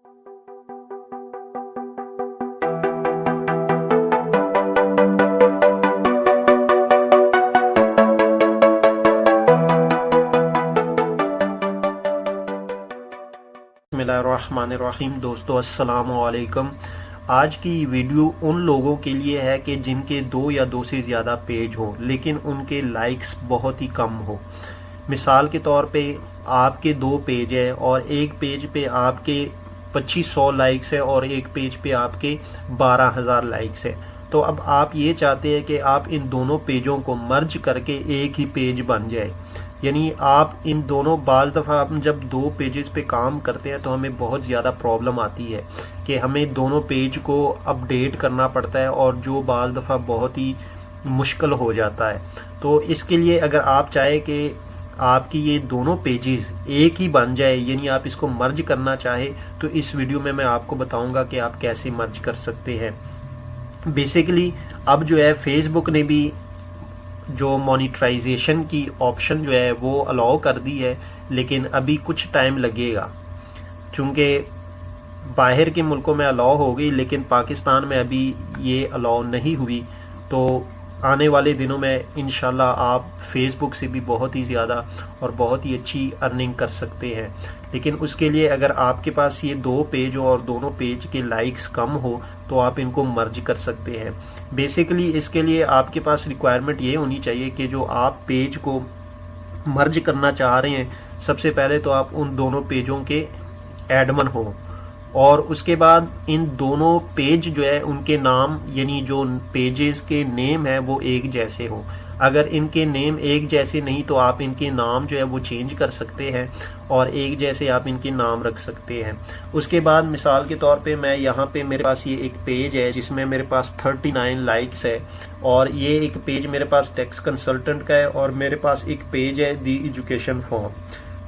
बिस्मिल्लाहिर्रहमानिर्रहीम। दोस्तों अस्सलामु अलैकुम। आज की वीडियो उन लोगों के लिए है कि जिनके दो या दो से ज़्यादा पेज हो लेकिन उनके लाइक्स बहुत ही कम हो। मिसाल के तौर पे आपके दो पेज है और एक पेज पे आपके 2500 लाइक्स है और एक पेज पे आपके 12,000 लाइक्स है। तो अब आप ये चाहते हैं कि आप इन दोनों पेजों को मर्ज करके एक ही पेज बन जाए। यानी आप इन दोनों, बाज़ दफ़ा हम जब दो पेजेस पे काम करते हैं तो हमें बहुत ज़्यादा प्रॉब्लम आती है कि हमें दोनों पेज को अपडेट करना पड़ता है और जो बाज़ दफ़ा बहुत ही मुश्किल हो जाता है। तो इसके लिए अगर आप चाहे कि आपकी ये दोनों पेजेस एक ही बन जाए, यानी आप इसको मर्ज करना चाहे, तो इस वीडियो में मैं आपको बताऊंगा कि आप कैसे मर्ज कर सकते हैं। बेसिकली अब जो है फेसबुक ने भी जो मोनेटाइजेशन की ऑप्शन जो है वो अलाउ कर दी है, लेकिन अभी कुछ टाइम लगेगा। चूँकि बाहर के मुल्कों में अलाउ हो गई लेकिन पाकिस्तान में अभी ये अलाउ नहीं हुई। तो आने वाले दिनों में इंशाल्लाह आप फेसबुक से भी बहुत ही ज़्यादा और बहुत ही अच्छी अर्निंग कर सकते हैं। लेकिन उसके लिए अगर आपके पास ये दो पेज हो और दोनों पेज के लाइक्स कम हो तो आप इनको मर्ज कर सकते हैं। बेसिकली इसके लिए आपके पास रिक्वायरमेंट ये होनी चाहिए कि जो आप पेज को मर्ज करना चाह रहे हैं, सबसे पहले तो आप उन दोनों पेजों के एडमिन हो और उसके बाद इन दोनों पेज जो है उनके नाम, यानी जो पेजेस के नेम है वो एक जैसे हो। अगर इनके नेम एक जैसे नहीं तो आप इनके नाम जो है वो चेंज कर सकते हैं और एक जैसे आप इनके नाम रख सकते हैं। उसके बाद मिसाल के तौर पे मैं यहाँ पे, मेरे पास ये एक पेज है जिसमें मेरे पास 39 लाइक्स है और ये एक पेज मेरे पास टैक्स कंसल्टेंट का है और मेरे पास एक पेज है दी एजुकेशन फॉर्म।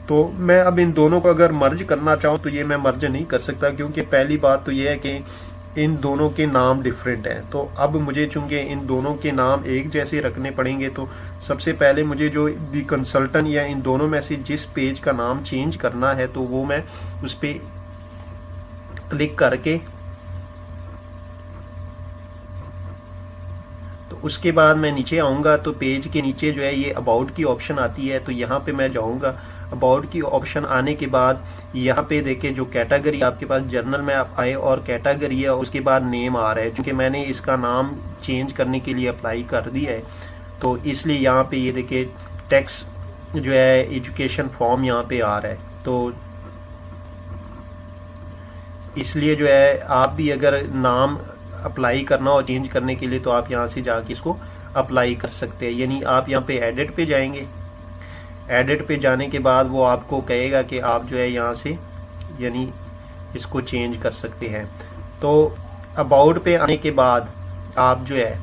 तो मैं अब इन दोनों को अगर मर्ज करना चाहूँ तो ये मैं मर्ज नहीं कर सकता, क्योंकि पहली बात तो ये है कि इन दोनों के नाम डिफरेंट हैं। तो अब मुझे चूंकि इन दोनों के नाम एक जैसे रखने पड़ेंगे तो सबसे पहले मुझे जो दी कंसल्टेंट या इन दोनों में से जिस पेज का नाम चेंज करना है तो वो मैं उस पर क्लिक करके, तो उसके बाद मैं नीचे आऊँगा तो पेज के नीचे जो है ये अबाउट की ऑप्शन आती है। तो यहाँ पे मैं जाऊँगा। अबाउट की ऑप्शन आने के बाद यहाँ पे देखिए जो कैटेगरी आपके पास जर्नल में आप आए और कैटेगरी है, उसके बाद नेम आ रहा है। क्योंकि मैंने इसका नाम चेंज करने के लिए अप्लाई कर दिया है तो इसलिए यहाँ पे ये देखिए टैक्स जो है एजुकेशन फॉर्म यहाँ पे आ रहा है। तो इसलिए जो है आप भी अगर नाम अप्लाई करना हो चेंज करने के लिए तो आप यहाँ से जाके इसको अप्लाई कर सकते हैं। यानी आप यहाँ पे एडिट पे जाएंगे। एडिट पे जाने के बाद वो आपको कहेगा कि आप जो है यहाँ से यानी इसको चेंज कर सकते हैं। तो अबाउट पे आने के बाद आप जो है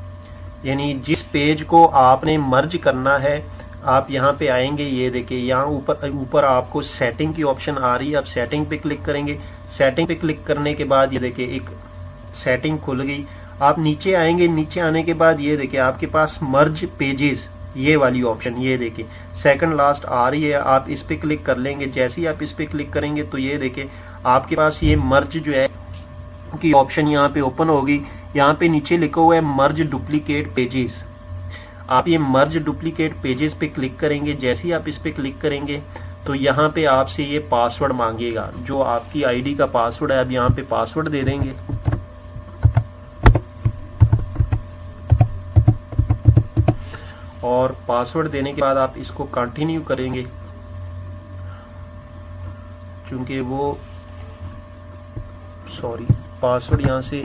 यानी जिस पेज को आपने मर्ज करना है आप यहाँ पे आएंगे। ये देखिए यहाँ ऊपर आपको सेटिंग की ऑप्शन आ रही है। आप सेटिंग पे क्लिक करेंगे। सेटिंग पे क्लिक करने के बाद ये देखिए एक सेटिंग खुल गई। आप नीचे आएंगे। नीचे आने के बाद ये देखिए आपके पास मर्ज पेजेस, ये वाली ऑप्शन ये देखिए सेकंड लास्ट आ रही है। आप इस पे क्लिक कर लेंगे। जैसे ही आप इस पे क्लिक करेंगे तो ये देखिए आपके पास ये मर्ज जो है की ऑप्शन यहाँ पे ओपन होगी। यहाँ पे नीचे लिखा हुआ है मर्ज डुप्लीकेट पेजेस। आप ये मर्ज डुप्लीकेट पेजेस पे क्लिक करेंगे। जैसे ही आप इस पे क्लिक करेंगे तो यहाँ पे आपसे ये पासवर्ड मांगेगा, जो आपकी आईडी का पासवर्ड है। अब यहाँ पे पासवर्ड दे देंगे और पासवर्ड देने के बाद आप इसको कंटिन्यू करेंगे। क्योंकि वो पासवर्ड यहाँ से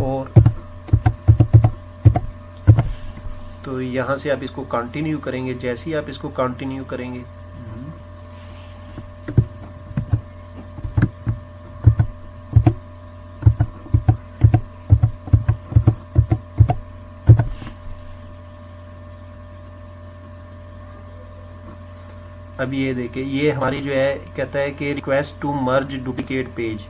और तो यहाँ से आप इसको कंटिन्यू करेंगे। जैसे ही आप इसको कंटिन्यू करेंगे अब ये देखिए ये हमारी जो है कहता है कि request to merge duplicate page.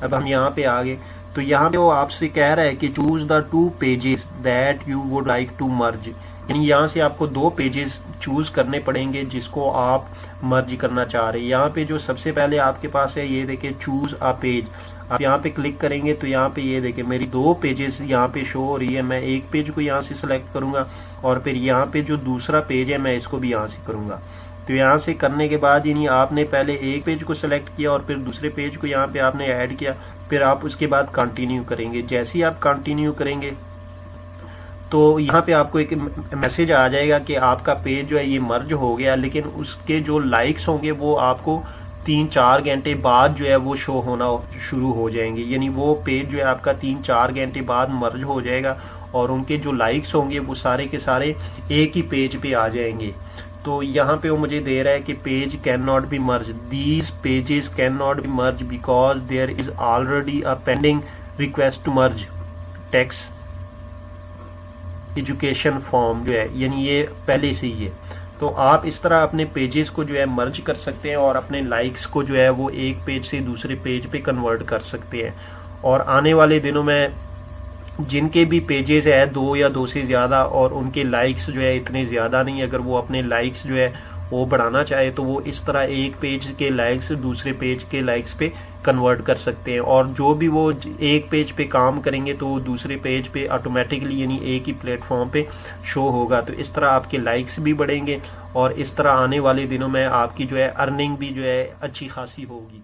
अब हम यहाँ पे आ गए तो यहाँ पे वो आपसे कह रहा है कि choose the 2 pages that you would like to merge, यानी यहाँ से आपको दो पेजेस चूज करने पड़ेंगे जिसको आप मर्ज करना चाह रहे हैं। यहाँ पे जो सबसे पहले आपके पास है, ये देखिए चूज अ पेज, आप यहाँ पे क्लिक करेंगे तो यहाँ पे ये देखिए मेरी दो पेजेस यहाँ पे शो हो रही है। मैं एक पेज को यहाँ से सिलेक्ट करूंगा और फिर यहाँ पे जो दूसरा पेज है मैं इसको भी यहाँ से करूंगा। तो यहाँ से करने के बाद यानी आपने पहले एक पेज को सिलेक्ट किया और फिर दूसरे पेज को यहाँ पे आपने ऐड किया, फिर आप उसके बाद कंटिन्यू करेंगे। जैसे ही आप कंटिन्यू करेंगे तो यहाँ पे आपको एक मैसेज आ जाएगा कि आपका पेज जो है ये मर्ज हो गया, लेकिन उसके जो लाइक्स होंगे वो आपको 3-4 घंटे बाद जो है वो शो होना शुरू हो जाएंगे। यानी वो पेज जो है आपका 3-4 घंटे बाद मर्ज हो जाएगा और उनके जो लाइक्स होंगे वो सारे के सारे एक ही पेज पे आ जाएंगे। तो यहाँ पे वो मुझे दे रहा है कि page can not be merge, these pages can not be merge because there is already a pending request to merge text education form जो है, यानी ये पहले से ही है। तो आप इस तरह अपने पेजेस को जो है मर्ज कर सकते हैं और अपने लाइक्स को जो है वो एक पेज से दूसरे पेज पे कन्वर्ट कर सकते हैं। और आने वाले दिनों में जिनके भी पेजेस है 2 या 2 से ज़्यादा और उनके लाइक्स जो है इतने ज़्यादा नहीं, अगर वो अपने लाइक्स जो है वो बढ़ाना चाहे तो वो इस तरह एक पेज के लाइक्स दूसरे पेज के लाइक्स पे कन्वर्ट कर सकते हैं। और जो भी वो एक पेज पे काम करेंगे तो वो दूसरे पेज पे ऑटोमेटिकली यानी एक ही प्लेटफॉर्म पे शो होगा। तो इस तरह आपके लाइक्स भी बढ़ेंगे और इस तरह आने वाले दिनों में आपकी जो है अर्निंग भी जो है अच्छी खासी होगी।